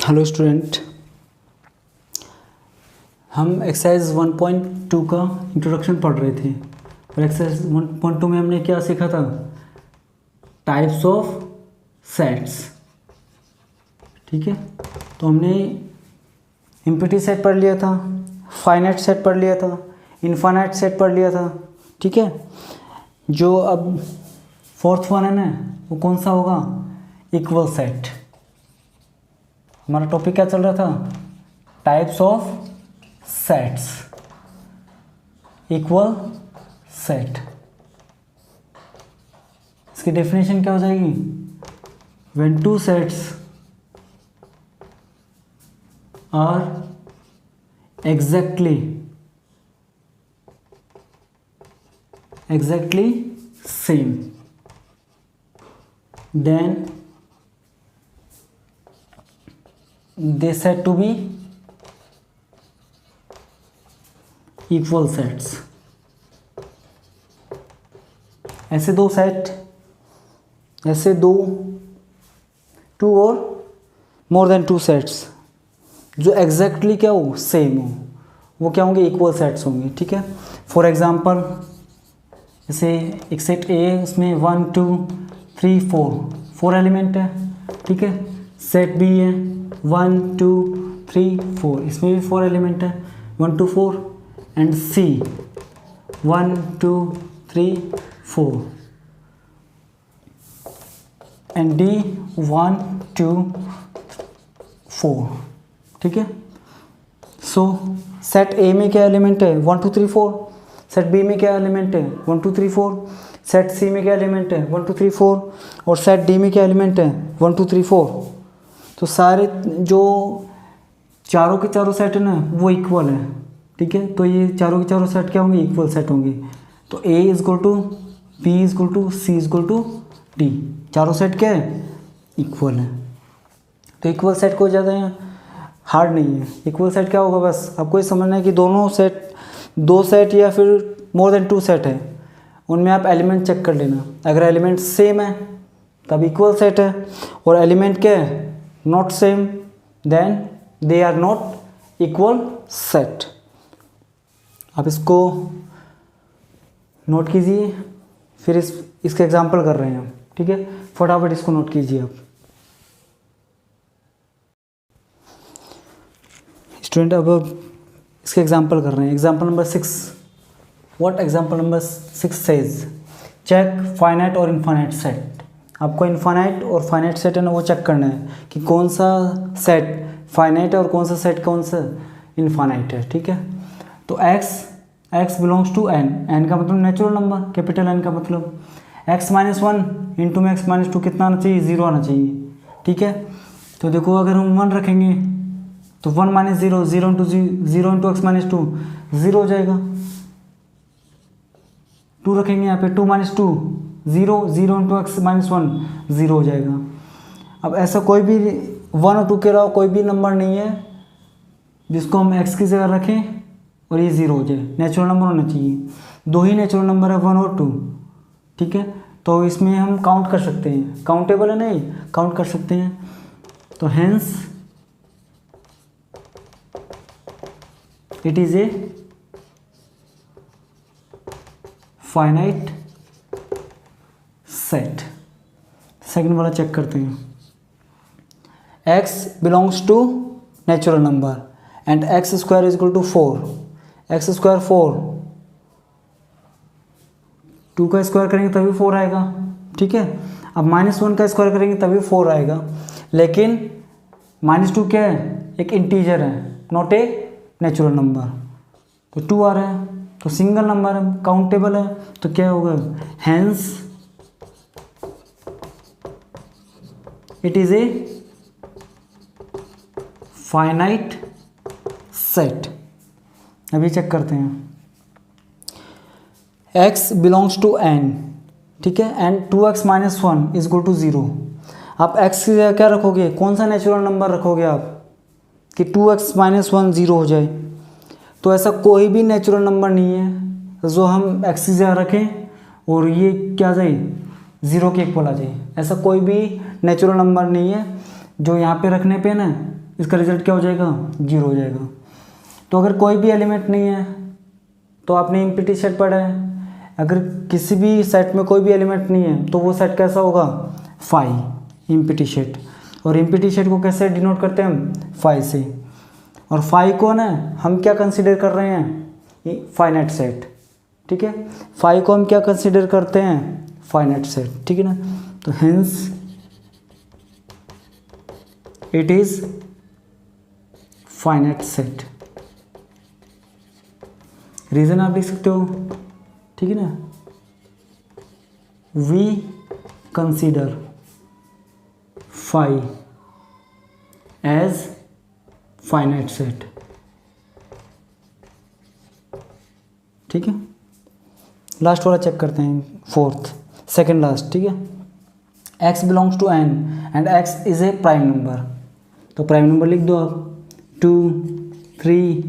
Hello student, हम exercise 1.2 का introduction पढ़ रहे थे और एक्सरसाइज 1.2 में हमने क्या सीखा था? Types of sets. ठीक है, तो हमने इम्प्लीसिट सेट पढ़ लिया था, फाइनाइट सेट पढ़ लिया था, इनफाइनाइट सेट पढ़ लिया था। ठीक है, जो अब फोर्थ वन है ना, वो कौन सा होगा? Equal set. हमारा टॉपिक क्या चल रहा था? Types of sets, equal set. इसकी डेफिनेशन क्या हो जाएगी? When two sets are exactly same, then they said to be equal sets। ऐसे दो सेट, ऐसे दो, टू और मोर देन टू सेट्स जो एग्जैक्टली क्या हो? सेम हो, वो क्या होंगे? इक्वल सेट्स होंगे। ठीक है, फॉर एग्जांपल जैसे एक सेट ए है, उसमें 1 2 3 4 एलिमेंट है। ठीक है, सेट बी है 1 2 3 4, इसमें भी 4 एलिमेंट है 1 2 4, एंड सी 1 2 3 4, एंड डी 1 2 4। ठीक है, सो सेट ए में क्या एलिमेंट है? 1 2 3 4। सेट बी में क्या एलिमेंट है? 1 2 3 4। सेट सी में क्या एलिमेंट है? 1 2 3 4। और सेट डी में क्या एलिमेंट है? 1 2 3 4। तो सारे जो चारों के चारों सेट है ना, वो इक्वल है। ठीक है, तो ये चारों के चारों सेट क्या होंगे? इक्वल सेट होंगे। तो A is equal to B is equal to C is equal to D, चारों सेट क्या है? इक्वल है। तो इक्वल सेट को ज़्यादा यहाँ हार्ड नहीं है। इक्वल सेट क्या होगा? बस आपको ये समझना है कि दोनों सेट, दो सेट या फिर मोर देन टू सेट है, उनमें आप एलिमेंट चेक कर लेना। अगर एलिमेंट सेम है तब इक्वल सेट है, और एलिमेंट क्या है? Not same, then they are not equal set. आप इसको नोट कीजिए, फिर इसके एग्जाम्पल कर रहे हैं हम। ठीक है, फटाफट इसको नोट कीजिए आप स्टूडेंट। अब इसके एग्जाम्पल कर रहे हैं। Example number 6, what example number 6 says? Check finite और इनफाइनाइट सेट। आपको इनफाइनाइट और फाइनाइट सेट है ना, वो चेक करना है कि कौन सा सेट फाइनाइट है और कौन सा सेट कौन सा इनफाइनाइट है। ठीक है, तो x बिलोंग्स टू n का मतलब नेचुरल नंबर, कैपिटल N का मतलब x माइनस 1 इंटू में x माइनस 2 कितना आना चाहिए? 0 आना चाहिए। ठीक है, तो देखो अगर हम 1 रखेंगे तो 1 माइनस 0, 0 इंटू एक्स माइनस 2 0 हो जाएगा। 2 रखेंगे यहाँ पे, 2 माइनस 2 0 इंटू एक्स माइनस 1 0 हो जाएगा। अब ऐसा कोई भी 1 और 2 के अलावा कोई भी नंबर नहीं है जिसको हम x की जगह रखें और ये 0 हो जाए। नेचुरल नंबर होना चाहिए। दो ही नेचुरल नंबर है, 1 और 2। ठीक है, तो इसमें हम काउंट कर सकते हैं, काउंटेबल है ना, ये काउंट कर सकते हैं। तो hence it is a finite set. Second वाला चेक करते हैं। x belongs to natural number and X square is equal to 4। X square 4, 2 का स्क्वायर करेंगे तभी 4 आएगा। ठीक है, अब -1 का स्क्वायर करेंगे तभी 4 आएगा, लेकिन -2 क्या है? एक इंटीजर है, नॉट ए नेचुरल नंबर। तो 2 आ रहा है, तो सिंगल नंबर है, काउंटेबल है, तो क्या होगा? Hence it is a finite set. अभी चेक करते हैं। x belongs to n। ठीक है, and 2x minus 1 is equal to 0। आप x की जगह क्या रखोगे? कौन सा नेचुरल नंबर रखोगे आप कि 2x माइनस 1 0 हो जाए? तो ऐसा कोई भी नेचुरल नंबर नहीं है जो हम x की जगह रखें और ये क्या जाए? 0 के इक्वल आ जाए। ऐसा कोई भी नेचुरल नंबर नहीं है जो यहाँ पे रखने पे ना इसका रिजल्ट क्या हो जाएगा, 0 हो जाएगा। तो अगर कोई भी एलिमेंट नहीं है तो आपने एम्प्टी सेट पढ़ा है, अगर किसी भी सेट में कोई भी एलिमेंट नहीं है तो वो सेट कैसा होगा, फाई एम्प्टी सेट। और एम्प्टी सेट को कैसे डिनोट करते हैं हम, फाई से। और फाई को ना हम क्या कंसीडर कर रहे हैं, फाइनाइट सेट, ठीक है। फाई को हम क्या कंसीडर करते हैं, फाइनाइट सेट, ठीक है ना। तो hence it is finite set. Reason आप लिख सकते हो, ठीक है ना, we consider phi as finite set, ठीक है। लास्ट वाला चेक करते हैं, फोर्थ, सेकेंड लास्ट, ठीक है। x belongs to n and x is a prime number. तो प्राइम नंबर लिख दो आप, 2 3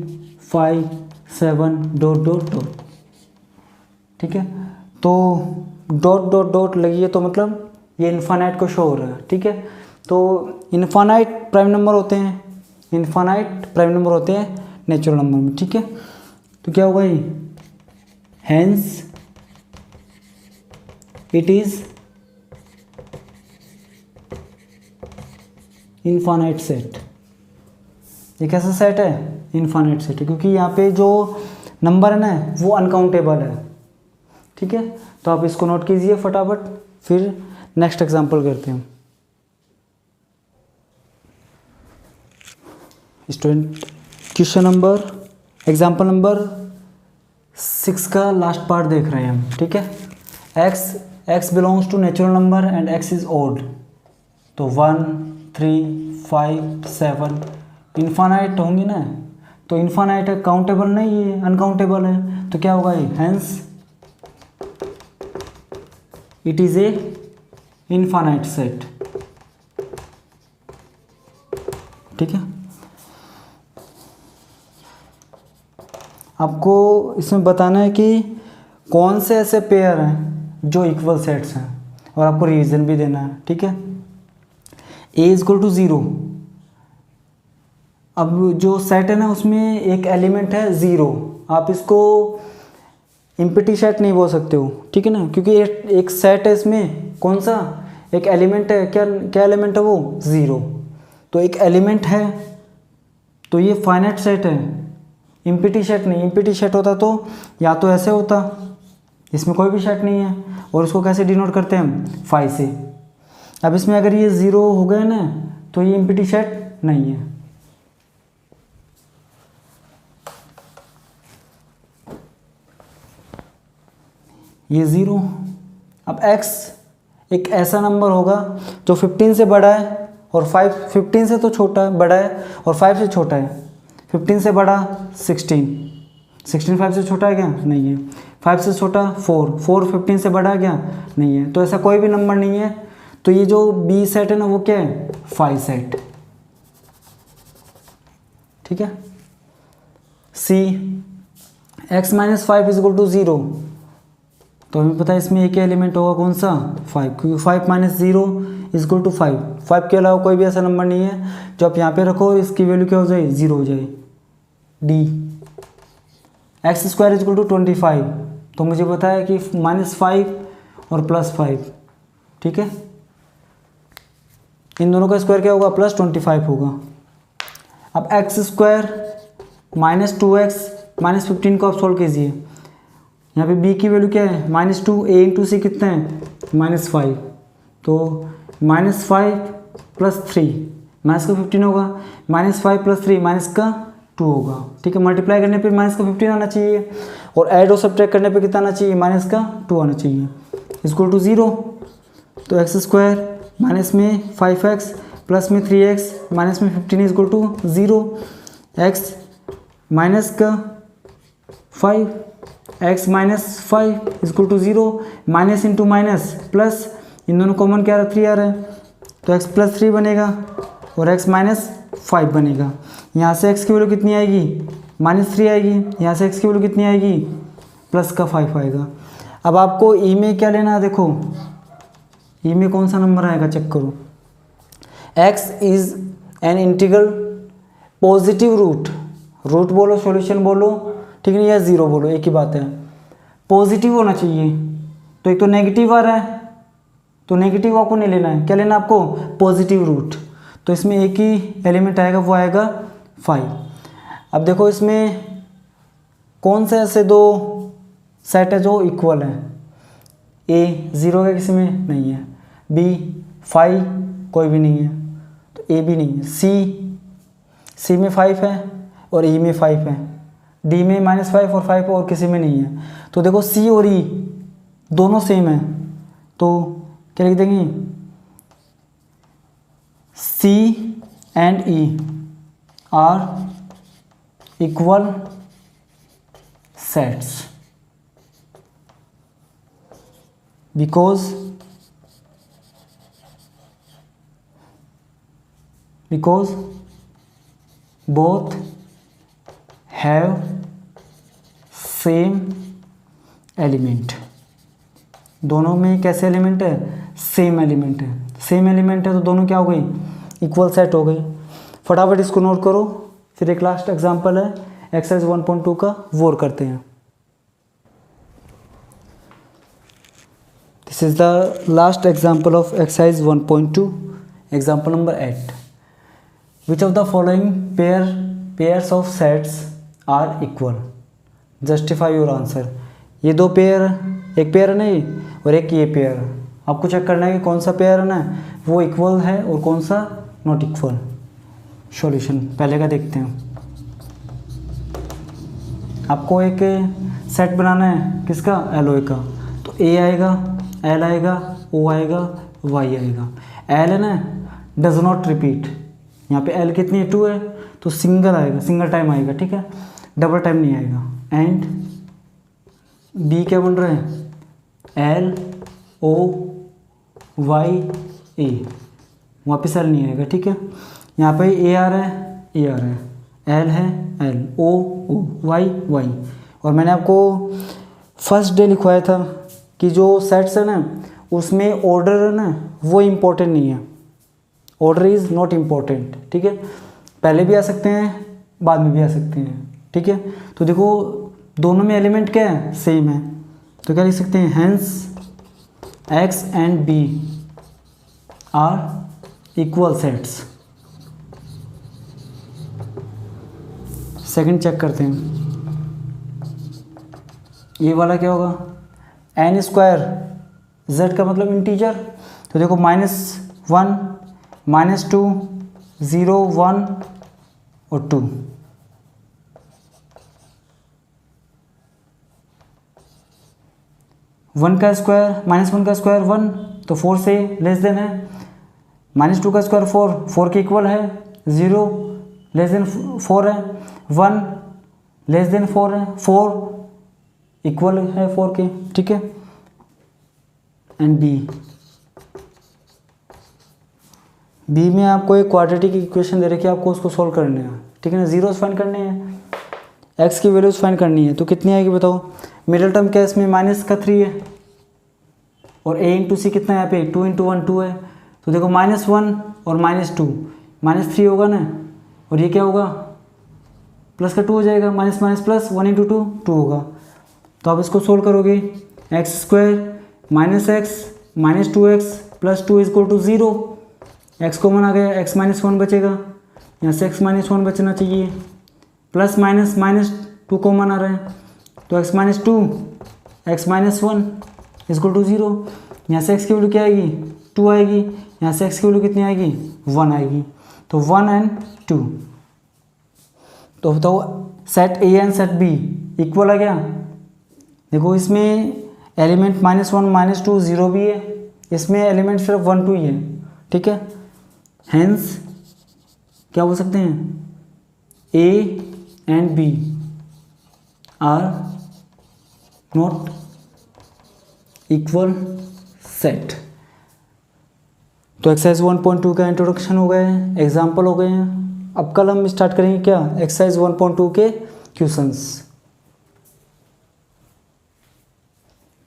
5 7 डॉट डॉट डॉट, ठीक है। तो डॉट डॉट डॉट लगी है तो मतलब ये इन्फानाइट को शो हो रहा है, ठीक है। तो इन्फानाइट प्राइम नंबर होते हैं, इन्फानाइट प्राइम नंबर होते हैं नेचुरल नंबर में, ठीक है। तो क्या होगा ये, hence it is infinite set. ये कैसा सेट है, इन्फानाइट सेट है, क्योंकि यहाँ पे जो नंबर है ना वो अनकाउंटेबल है, ठीक है। तो आप इसको नोट कीजिए फटाफट, फिर नेक्स्ट एग्जांपल करते हैं। Student question number, example number 6 का लास्ट पार्ट देख रहे हैं हम, ठीक है। x belongs to natural number and x is odd. तो 1 3 5 7 इन्फानाइट होंगी ना, तो इन्फानाइट है, काउंटेबल नहीं है, अनकाउंटेबल है। तो क्या होगा ये, hence it is A infinite set, ठीक है। आपको इसमें बताना है कि कौन से ऐसे पेयर हैं जो इक्वल सेट्स हैं, और आपको रीजन भी देना है, ठीक है। a equal to 0। अब जो सेट है ना उसमें एक एलिमेंट है 0, आप इसको एम्प्टी सेट नहीं बोल सकते हो, ठीक है ना, क्योंकि एक सेट है, इसमें कौन सा एक एलिमेंट है, क्या क्या एलिमेंट है वो, 0। तो एक एलिमेंट है तो ये फाइनाइट सेट है, एम्प्टी सेट नहीं। एम्प्टी सेट होता तो या तो ऐसे होता, इसमें कोई भी सेट नहीं है, और उसको कैसे डिनोट करते हैं हम, फाई से। अब इसमें अगर ये 0 हो गए ना तो ये एम्प्टी सेट नहीं है। ये 0। अब x एक ऐसा नंबर होगा जो 15 से बड़ा है और 15 से तो छोटा है, बड़ा है, और 5 से छोटा है। 15 से बड़ा 16 5 से छोटा है क्या, नहीं है। 5 से छोटा 4 15 से बड़ा है क्या, नहीं है। तो ऐसा कोई भी नंबर नहीं है। तो ये जो बी सेट है ना वो क्या है, फाई सेट, ठीक है। C x minus 5 is equal to 0। तो हमें पता है इसमें एक एलिमेंट होगा कौन सा, 5, क्योंकि 5 माइनस 0 इज इक्वल टू 5 के अलावा कोई भी ऐसा नंबर नहीं है जो आप यहाँ पे रखो इसकी वैल्यू क्या हो जाए, 0 हो जाए। D X square is equal to 25। तो मुझे पता है कि -5 और +5, ठीक है। इन दोनों का स्क्वायर क्या होगा, +25 होगा। अब एक्स स्क्वायर -2x -15 को आप सोल्व कीजिए। यहाँ पे b की वैल्यू क्या है, -2, a इंटू सी कितना है, -5। तो -5 + 3 माइनस का 15 होगा, -5 + 3 माइनस का 2 होगा, ठीक है। मल्टीप्लाई करने पे माइनस का 15 आना चाहिए, और ऐड और सब्ट्रैक्ट करने पे कितना आना चाहिए, माइनस का 2 आना चाहिए, इक्वल टू 0। तो एक्स स्क्वायर माइनस में 5x प्लस में 3x माइनस में 15 इक्वल टू 0। एक्स माइनस का 5 x minus 5 equal to 0, minus into minus plus, इन दोनों कॉमन क्या आ रहा है, 3 आ रहा है, तो x + 3 बनेगा और x - 5 बनेगा। यहाँ से x की वैल्यू कितनी आएगी, -3 आएगी। यहाँ से x की वैल्यू कितनी आएगी, +5 आएगा। अब आपको ई में क्या लेना है, देखो ई में कौन सा नंबर आएगा चेक करो। x is an integral positive root, root बोलो सॉल्यूशन बोलो, ठीक है, या ज़ीरो बोलो, एक ही बात है, पॉजिटिव होना चाहिए। तो एक तो नेगेटिव आ रहा है, तो नेगेटिव आपको नहीं लेना है, क्या लेना है आपको, पॉजिटिव रूट। तो इसमें एक ही एलिमेंट आएगा, वो आएगा 5। अब देखो इसमें कौन से ऐसे दो सेट है जो इक्वल हैं, ए 0 का किसी में नहीं है, बी 5 कोई भी नहीं है, तो ए भी नहीं है, सी में 5 है और ई में 5 है, डी में -5 और 5 और किसी में नहीं है। तो देखो सी और ई दोनों सेम है, तो क्या लिख देंगे, C and E are equal sets because both have same element. दोनों में कैसे एलिमेंट है, सेम एलिमेंट है, सेम एलिमेंट है तो दोनों क्या हो गई, इक्वल सेट हो गई। फटाफट इसको नोट करो, फिर एक लास्ट एग्जांपल है एक्सरसाइज 1.2 का, वो करते हैं। This is the last example of exercise 1.2, example number 8. Which of the following pairs of sets are equal? Justify your answer. ये दो पेयर, एक पेयर है नहीं और एक ये पेयर, आपको चेक करना है कि कौन सा पेयर है ना वो इक्वल है और कौन सा नॉट इक्वल। सॉल्यूशन पहले का देखते हैं। आपको एक सेट बनाना है किसका, एलओए का, तो ए आएगा, एल आएगा, ओ आएगा, वाई आएगा। एल है ना डज नॉट रिपीट, यहाँ पे एल कितनी है, 2 है, तो सिंगल आएगा, सिंगल टाइम आएगा, ठीक है, डबल टाइम नहीं आएगा। एंड बी क्या बन रहा है, एल ओ वाई ए, वापस एल नहीं आएगा, ठीक है। यहाँ पे ए आ रहा है, ए आ रहा है, एल है, L O O Y Y. और मैंने आपको फर्स्ट डे लिखवाया था कि जो सेट्स है ना उसमें ऑर्डर है ना वो इम्पोर्टेंट नहीं है, ऑर्डर इज़ नॉट इम्पोर्टेंट, ठीक है, पहले भी आ सकते हैं बाद में भी आ सकते हैं, ठीक है। तो देखो दोनों में एलिमेंट क्या है, सेम है, तो क्या लिख सकते हैं, hence X and B are equal sets. Second check करते हैं, ये वाला क्या होगा, एन स्क्वायर, जेड का मतलब इंटीजर, तो देखो -1 -2 0 1 और 2। वन का स्क्वायर -1 का स्क्वायर 1, तो 4 से लेस देन है, -2 का स्क्वायर 4 के इक्वल है, 0 लेस देन 4 है, 1 लेस देन 4 है, 4 इक्वल है 4 के, ठीक है। एंड बी में आपको एक क्वाड्रेटिक इक्वेशन दे रखी है, आपको उसको सोल्व करना है, ठीक है ना, जीरोस फाइंड करने हैं, एक्स की वैल्यूज फाइंड करनी है, तो कितनी आएगी बताओ। मिडिल टर्म क्या है इसमें, -3 है और a इंटू सी कितना है यहाँ पे, 2 × 1 2 है, तो देखो -1 और -2 -3 होगा ना, और ये क्या होगा, प्लस का 2 हो जाएगा, माइनस माइनस प्लस, 1 × 2 2 होगा। तो आप इसको सोल्व करोगे, x square -x -2x + 2 = 0, x common आ गया, x -1 बचेगा, यहाँ से x -1 बचना चाहिए, प्लस माइनस -2 कॉमन आ रहा है, तो x -2 x -1 = 0, यहाँ से x की वैल्यू क्या आएगी, 2 आएगी, यहाँ से x की वैल्यू कितनी आएगी, 1 आएगी, तो 1 और 2। तो बताओ set A and set B equal आ गया। देखो इसमें एलिमेंट -1 -2 0 भी है, इसमें एलिमेंट सिर्फ 1 2 ही है, ठीक है। हेंस क्या बोल सकते हैं, A and B are not equal set. तो एक्सरसाइज 1.2 का इंट्रोडक्शन हो गया है, एग्जाम्पल हो गए हैं। अब कल हम स्टार्ट करेंगे क्या, एक्सरसाइज 1.2 के क्वेश्चंस।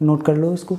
नोट कर लो इसको।